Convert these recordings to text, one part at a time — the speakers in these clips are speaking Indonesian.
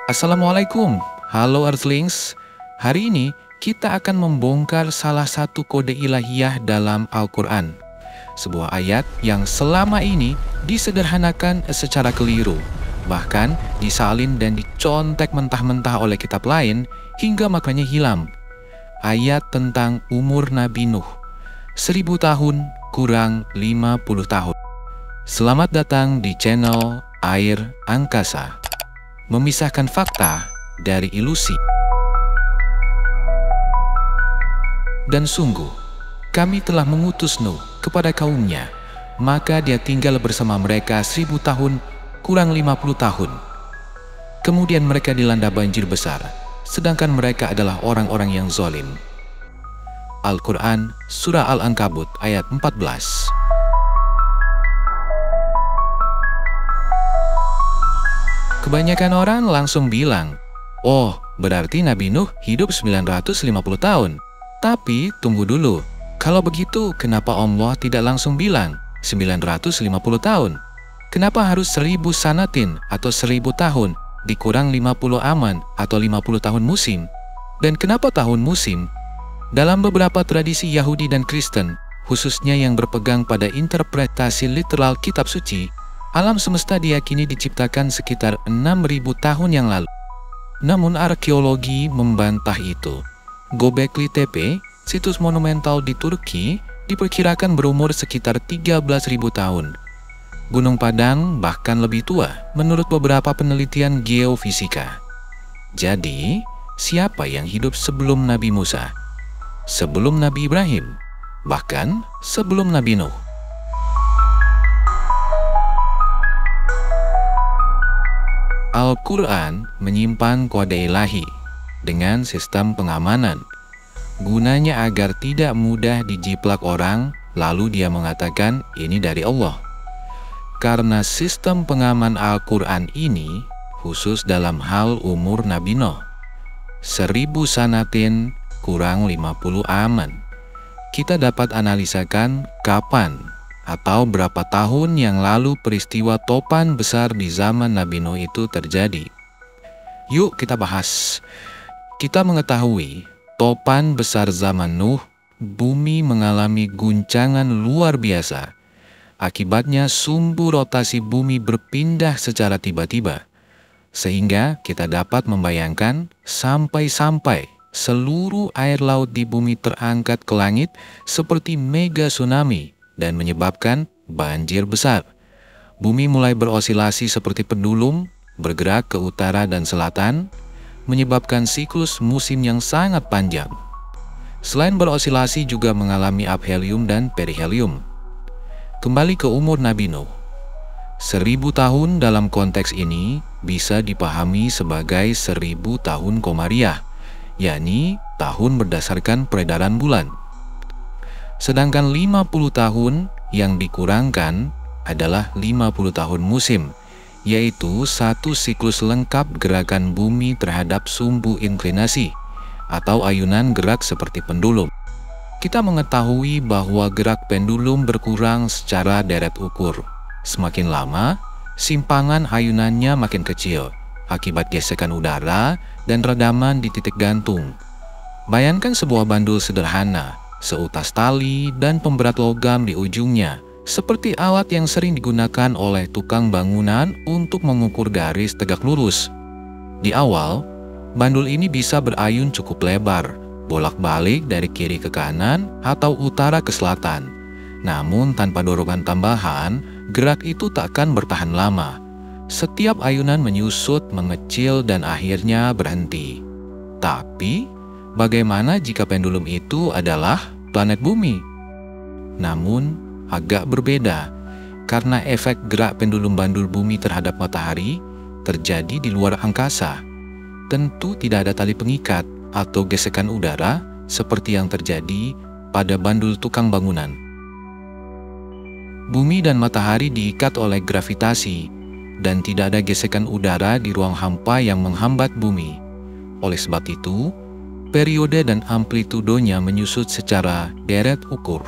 Assalamualaikum, halo Earthlings. Hari ini kita akan membongkar salah satu kode ilahiyah dalam Al-Quran. Sebuah ayat yang selama ini disederhanakan secara keliru, bahkan disalin dan dicontek mentah-mentah oleh kitab lain hingga maknanya hilang. Ayat tentang umur Nabi Nuh, 1000 tahun kurang 50 tahun. Selamat datang di channel Air Angkasa, memisahkan fakta dari ilusi. Dan sungguh, kami telah mengutus Nuh kepada kaumnya, maka dia tinggal bersama mereka 1000 tahun kurang 50 tahun. Kemudian mereka dilanda banjir besar, sedangkan mereka adalah orang-orang yang zalim. Al-Quran, Surah Al-Ankabut, ayat 14. Kebanyakan orang langsung bilang, oh, berarti Nabi Nuh hidup 950 tahun. Tapi tunggu dulu, kalau begitu kenapa Allah tidak langsung bilang 950 tahun? Kenapa harus 1000 sanatin atau 1000 tahun dikurang 50 aman atau 50 tahun musim? Dan kenapa tahun musim? Dalam beberapa tradisi Yahudi dan Kristen, khususnya yang berpegang pada interpretasi literal kitab suci, alam semesta diyakini diciptakan sekitar 6000 tahun yang lalu. Namun arkeologi membantah itu. Göbekli Tepe, situs monumental di Turki, diperkirakan berumur sekitar 13.000 tahun. Gunung Padang bahkan lebih tua menurut beberapa penelitian geofisika. Jadi, siapa yang hidup sebelum Nabi Musa? Sebelum Nabi Ibrahim? Bahkan sebelum Nabi Nuh? Al-Quran menyimpan kode ilahi dengan sistem pengamanan. Gunanya agar tidak mudah dijiplak orang, lalu dia mengatakan ini dari Allah. Karena sistem pengaman Al-Quran ini khusus dalam hal umur Nabi Nuh, 1000 sanatin kurang 50 aman. Kita dapat analisakan kapan atau berapa tahun yang lalu peristiwa topan besar di zaman Nabi Nuh itu terjadi. Yuk kita bahas. Kita mengetahui topan besar zaman Nuh, bumi mengalami guncangan luar biasa. Akibatnya sumbu rotasi bumi berpindah secara tiba-tiba. Sehingga kita dapat membayangkan sampai-sampai seluruh air laut di bumi terangkat ke langit seperti mega tsunami dan menyebabkan banjir besar. Bumi mulai berosilasi seperti pendulum, bergerak ke utara dan selatan, menyebabkan siklus musim yang sangat panjang. Selain berosilasi juga mengalami aphelium dan perihelium. Kembali ke umur Nabi Nuh. 1000 tahun dalam konteks ini bisa dipahami sebagai 1000 tahun komariah, yakni tahun berdasarkan peredaran bulan. Sedangkan 50 tahun yang dikurangkan adalah 50 tahun musim, yaitu satu siklus lengkap gerakan bumi terhadap sumbu inklinasi atau ayunan gerak seperti pendulum. Kita mengetahui bahwa gerak pendulum berkurang secara deret ukur. Semakin lama, simpangan ayunannya makin kecil akibat gesekan udara dan redaman di titik gantung. Bayangkan sebuah bandul sederhana, seutas tali dan pemberat logam di ujungnya, seperti alat yang sering digunakan oleh tukang bangunan untuk mengukur garis tegak lurus. Di awal, bandul ini bisa berayun cukup lebar, bolak-balik dari kiri ke kanan atau utara ke selatan. Namun tanpa dorongan tambahan, gerak itu takkan bertahan lama. Setiap ayunan menyusut, mengecil, dan akhirnya berhenti. Tapi, bagaimana jika pendulum itu adalah planet bumi? Namun, agak berbeda, karena efek gerak pendulum bandul bumi terhadap matahari terjadi di luar angkasa. Tentu tidak ada tali pengikat atau gesekan udara seperti yang terjadi pada bandul tukang bangunan. Bumi dan matahari diikat oleh gravitasi, dan tidak ada gesekan udara di ruang hampa yang menghambat bumi. Oleh sebab itu, periode dan amplitudonya menyusut secara deret ukur.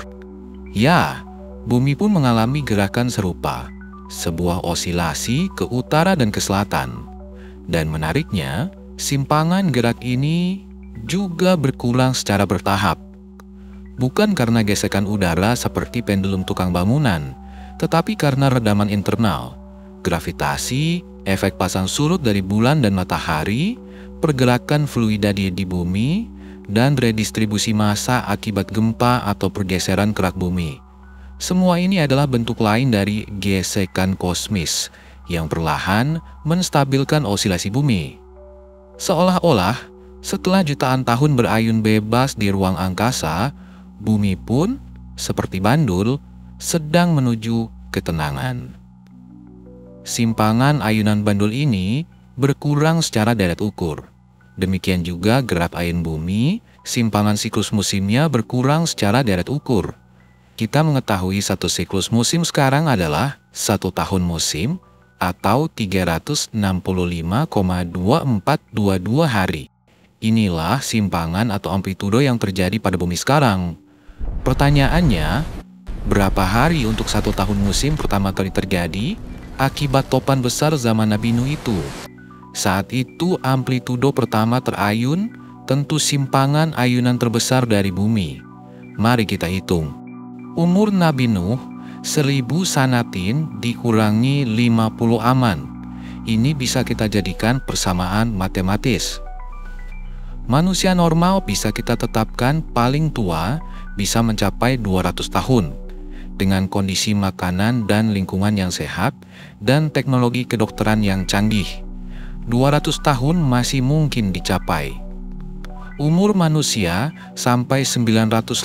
Ya, bumi pun mengalami gerakan serupa, sebuah osilasi ke utara dan ke selatan. Dan menariknya, simpangan gerak ini juga berkurang secara bertahap. Bukan karena gesekan udara seperti pendulum tukang bangunan, tetapi karena redaman internal, gravitasi, efek pasang surut dari bulan dan matahari, pergerakan fluida di bumi, dan redistribusi massa akibat gempa atau pergeseran kerak bumi. Semua ini adalah bentuk lain dari gesekan kosmis yang perlahan menstabilkan osilasi bumi. Seolah-olah setelah jutaan tahun berayun bebas di ruang angkasa, bumi pun, seperti bandul, sedang menuju ketenangan. Simpangan ayunan bandul ini berkurang secara deret ukur. Demikian juga gerak ayun bumi, simpangan siklus musimnya berkurang secara deret ukur. Kita mengetahui satu siklus musim sekarang adalah 1 tahun musim atau 365,2422 hari. Inilah simpangan atau amplitudo yang terjadi pada bumi sekarang. Pertanyaannya, berapa hari untuk 1 tahun musim pertama kali terjadi akibat topan besar zaman Nabi Nuh itu? Saat itu amplitudo pertama terayun tentu simpangan ayunan terbesar dari bumi. Mari kita hitung. Umur Nabi Nuh 1000 sanatin dikurangi 50 aman. Ini bisa kita jadikan persamaan matematis. Manusia normal bisa kita tetapkan paling tua bisa mencapai 200 tahun. Dengan kondisi makanan dan lingkungan yang sehat dan teknologi kedokteran yang canggih, 200 tahun masih mungkin dicapai. Umur manusia sampai 950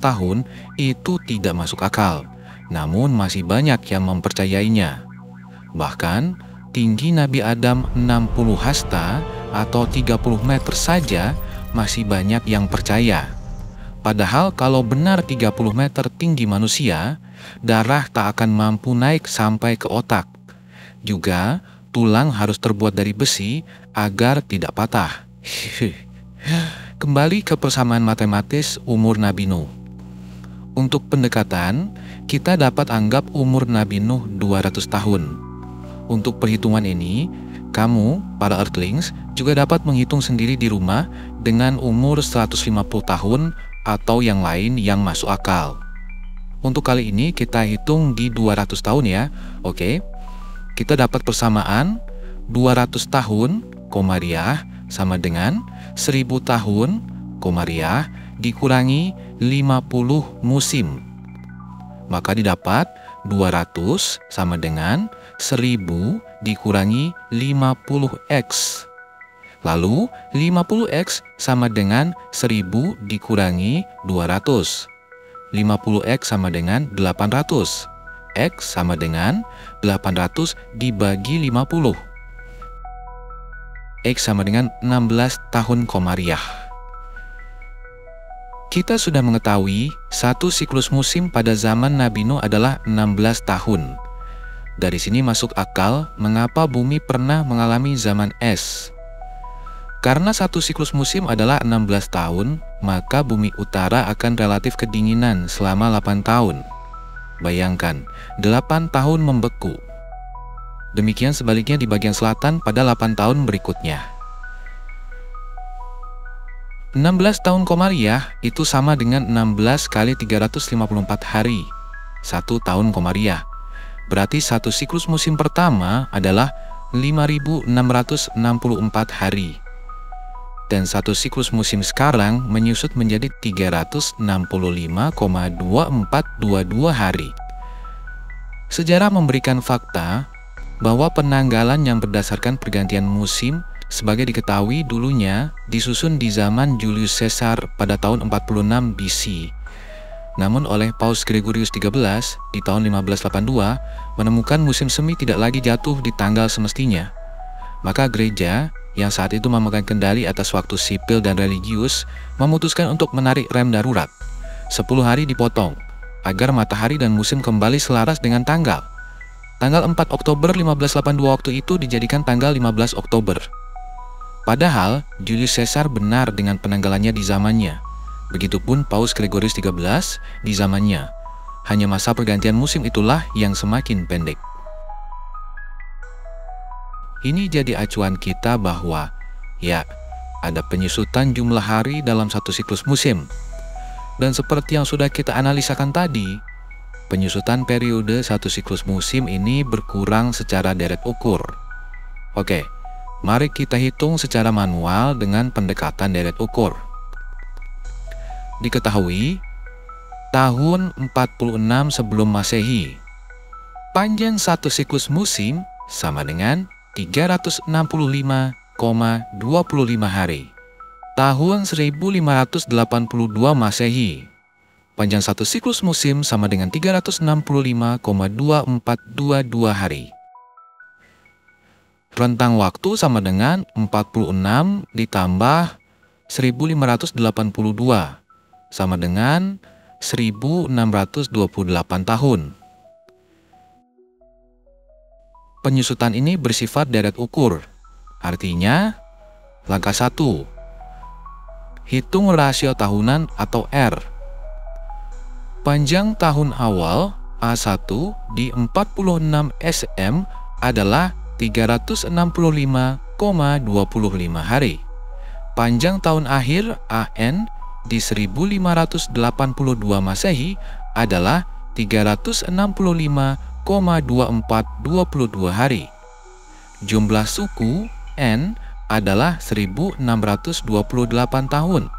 tahun itu tidak masuk akal, namun masih banyak yang mempercayainya. Bahkan, tinggi Nabi Adam 60 hasta atau 30 meter saja masih banyak yang percaya. Padahal kalau benar 30 meter tinggi manusia, darah tak akan mampu naik sampai ke otak. Juga, tulang harus terbuat dari besi agar tidak patah. Kembali ke persamaan matematis umur Nabi Nuh. Untuk pendekatan, kita dapat anggap umur Nabi Nuh 200 tahun. Untuk perhitungan ini, kamu, para Earthlings, juga dapat menghitung sendiri di rumah dengan umur 150 tahun atau yang lain yang masuk akal. Untuk kali ini kita hitung di 200 tahun ya. Oke. Kita dapat persamaan 200 tahun, komariah sama dengan 1000 tahun, komariah dikurangi 50 musim. Maka didapat 200 sama dengan 1000 dikurangi 50x. Lalu 50x sama dengan 1000 dikurangi 200. 50x sama dengan 800. X sama dengan 800 dibagi 50. X sama dengan 16 tahun komariah. Kita sudah mengetahui satu siklus musim pada zaman Nabi Nuh adalah 16 tahun. Dari sini masuk akal mengapa bumi pernah mengalami zaman es. Karena satu siklus musim adalah 16 tahun, maka bumi utara akan relatif kedinginan selama 8 tahun. Bayangkan, 8 tahun membeku. Demikian sebaliknya di bagian selatan pada 8 tahun berikutnya. 16 tahun komariah itu sama dengan 16 kali 354 hari. 1 tahun komariah. Berarti satu siklus musim pertama adalah 5.664 hari. Dan satu siklus musim sekarang menyusut menjadi 365,2422 hari. Sejarah memberikan fakta bahwa penanggalan yang berdasarkan pergantian musim sebagai diketahui dulunya disusun di zaman Julius Caesar pada tahun 46 BC. Namun oleh Paus Gregorius XIII di tahun 1582 menemukan musim semi tidak lagi jatuh di tanggal semestinya. Maka gereja yang saat itu memegang kendali atas waktu sipil dan religius memutuskan untuk menarik rem darurat. 10 hari dipotong agar matahari dan musim kembali selaras dengan tanggal. Tanggal 4 Oktober 1582 waktu itu dijadikan tanggal 15 Oktober. Padahal Julius Caesar benar dengan penanggalannya di zamannya. Begitupun Paus Gregorius XIII di zamannya. Hanya masa pergantian musim itulah yang semakin pendek. Ini jadi acuan kita bahwa, ya, ada penyusutan jumlah hari dalam satu siklus musim. Dan seperti yang sudah kita analisakan tadi, penyusutan periode satu siklus musim ini berkurang secara deret ukur. Oke, mari kita hitung secara manual dengan pendekatan deret ukur. Diketahui, tahun 46 sebelum Masehi, panjang satu siklus musim sama dengan 365,25 hari. Tahun 1582 Masehi, panjang satu siklus musim sama dengan 365,2422 hari. Rentang waktu sama dengan 46 ditambah 1582 sama dengan 1628 tahun. Penyusutan ini bersifat deret ukur. Artinya, langkah 1, hitung rasio tahunan atau R. Panjang tahun awal A1 di 46 SM adalah 365,25 hari. Panjang tahun akhir AN di 1582 Masehi adalah 365,2422 hari. Jumlah suku N adalah 1628 tahun.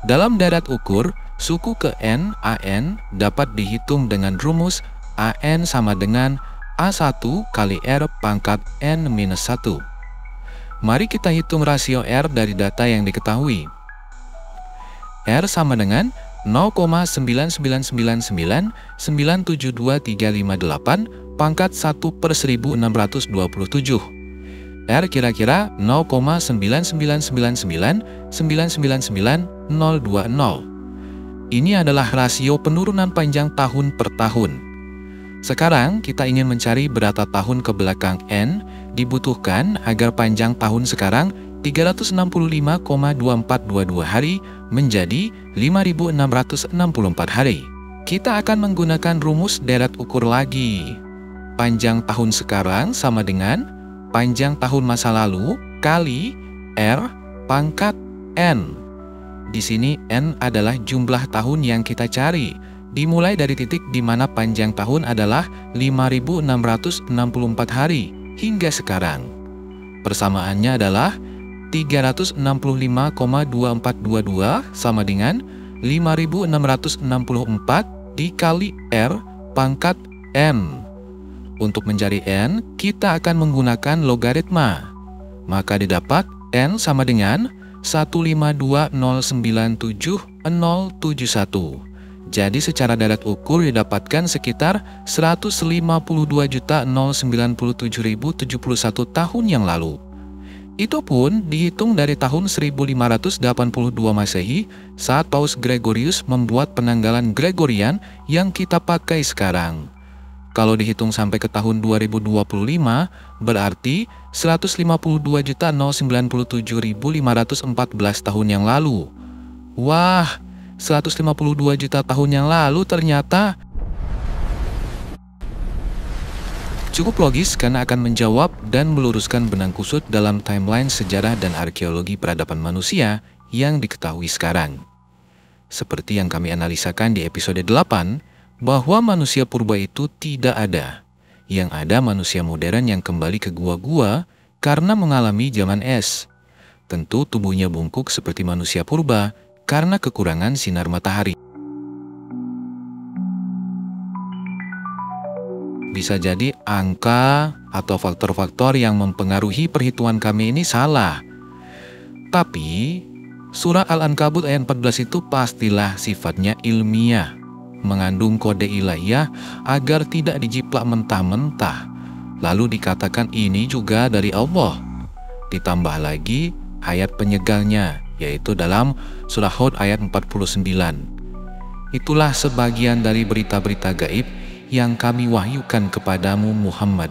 Dalam deret ukur, suku ke N, AN dapat dihitung dengan rumus AN sama dengan A1 kali R pangkat N-1. Mari kita hitung rasio R dari data yang diketahui. R sama dengan 0,9999972,358 pangkat 1/1627. R kira-kira 0,999999920. Ini adalah rasio penurunan panjang tahun per tahun. Sekarang kita ingin mencari berapa tahun ke belakang N dibutuhkan agar panjang tahun sekarang 365,2422 hari menjadi 5.664 hari. Kita akan menggunakan rumus deret ukur lagi. Panjang tahun sekarang sama dengan panjang tahun masa lalu kali R pangkat N. Di sini N adalah jumlah tahun yang kita cari, dimulai dari titik di mana panjang tahun adalah 5.664 hari hingga sekarang. Persamaannya adalah 365,2422 sama dengan 5.664 dikali R pangkat N. Untuk mencari N, kita akan menggunakan logaritma. Maka didapat N sama dengan 152097071. Jadi secara deret ukur didapatkan sekitar 152.097.071 tahun yang lalu. Itu pun dihitung dari tahun 1582 Masehi saat Paus Gregorius membuat penanggalan Gregorian yang kita pakai sekarang. Kalau dihitung sampai ke tahun 2025, berarti 152.097.514 tahun yang lalu. Wah, 152 juta tahun yang lalu ternyata. Cukup logis karena akan menjawab dan meluruskan benang kusut dalam timeline sejarah dan arkeologi peradaban manusia yang diketahui sekarang. Seperti yang kami analisakan di episode 8, bahwa manusia purba itu tidak ada. Yang ada manusia modern yang kembali ke gua-gua karena mengalami zaman es. Tentu tubuhnya bungkuk seperti manusia purba karena kekurangan sinar matahari. Bisa jadi angka atau faktor-faktor yang mempengaruhi perhitungan kami ini salah. Tapi, surah Al-Ankabut ayat 14 itu pastilah sifatnya ilmiah, mengandung kode ilahiyah agar tidak dijiplak mentah-mentah. Lalu dikatakan ini juga dari Allah. Ditambah lagi ayat penyegalnya, yaitu dalam surah Hud ayat 49. Itulah sebagian dari berita-berita gaib yang kami wahyukan kepadamu Muhammad.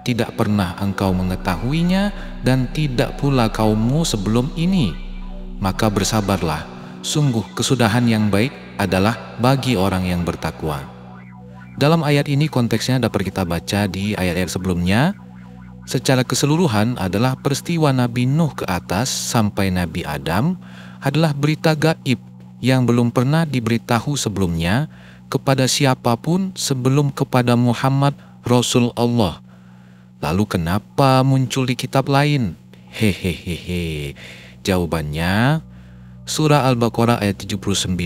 Tidak pernah engkau mengetahuinya dan tidak pula kaummu sebelum ini. Maka bersabarlah, sungguh kesudahan yang baik adalah bagi orang yang bertakwa. Dalam ayat ini konteksnya dapat kita baca di ayat-ayat sebelumnya. secara keseluruhan adalah peristiwa Nabi Nuh ke atas sampai Nabi Adam adalah berita gaib yang belum pernah diberitahu sebelumnya kepada siapapun sebelum kepada Muhammad Rasul Allah. Lalu kenapa muncul di kitab lain? Hehehehe. Jawabannya surah Al-Baqarah ayat 79.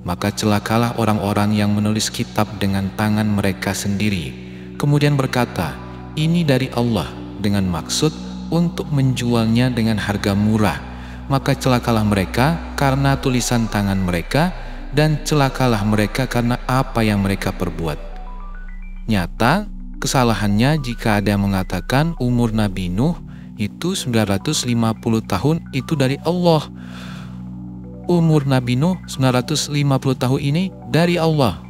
Maka celakalah orang-orang yang menulis kitab dengan tangan mereka sendiri, kemudian berkata, ini dari Allah, dengan maksud untuk menjualnya dengan harga murah. Maka celakalah mereka karena tulisan tangan mereka, dan celakalah mereka karena apa yang mereka perbuat. Nyata, kesalahannya jika ada yang mengatakan umur Nabi Nuh itu 950 tahun itu dari Allah. Umur Nabi Nuh 950 tahun ini dari Allah.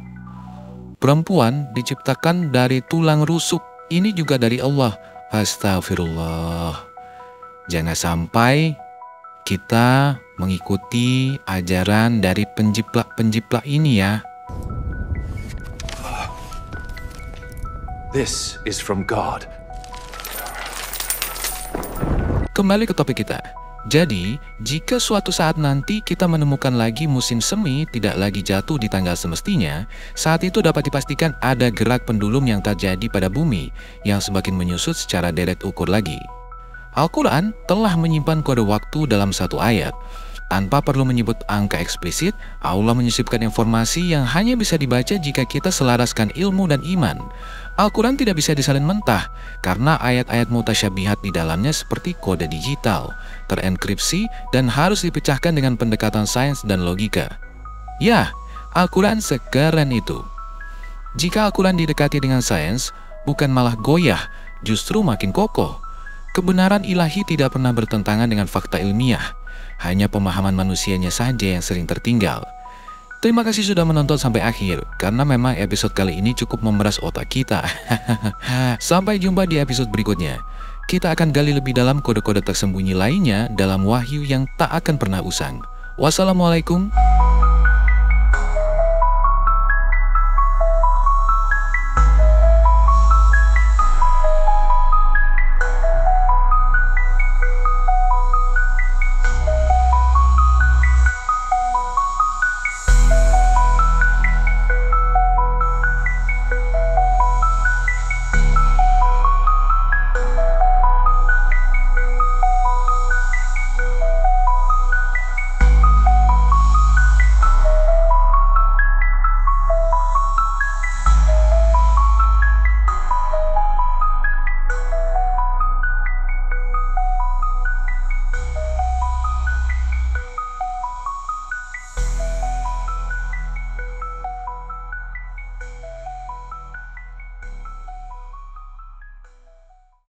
Perempuan diciptakan dari tulang rusuk, ini juga dari Allah. Astagfirullah. Jangan sampai kita mengikuti ajaran dari penjiplak-penjiplak ini ya. This is from God. Kembali ke topik kita. Jadi, jika suatu saat nanti kita menemukan lagi musim semi tidak lagi jatuh di tanggal semestinya, saat itu dapat dipastikan ada gerak pendulum yang terjadi pada bumi yang semakin menyusut secara deret ukur lagi. Al-Quran telah menyimpan kode waktu dalam satu ayat. Tanpa perlu menyebut angka eksplisit, Allah menyisipkan informasi yang hanya bisa dibaca jika kita selaraskan ilmu dan iman. Al-Quran tidak bisa disalin mentah, karena ayat-ayat mutasyabihat di dalamnya seperti kode digital, terenkripsi, dan harus dipecahkan dengan pendekatan sains dan logika. Ya, Al-Quran sekeren itu. Jika Al-Quran didekati dengan sains, bukan malah goyah, justru makin kokoh. Kebenaran ilahi tidak pernah bertentangan dengan fakta ilmiah. Hanya pemahaman manusianya saja yang sering tertinggal. Terima kasih sudah menonton sampai akhir, karena memang episode kali ini cukup memeras otak kita. Sampai jumpa di episode berikutnya. Kita akan gali lebih dalam kode-kode tersembunyi lainnya dalam wahyu yang tak akan pernah usang. Wassalamualaikum.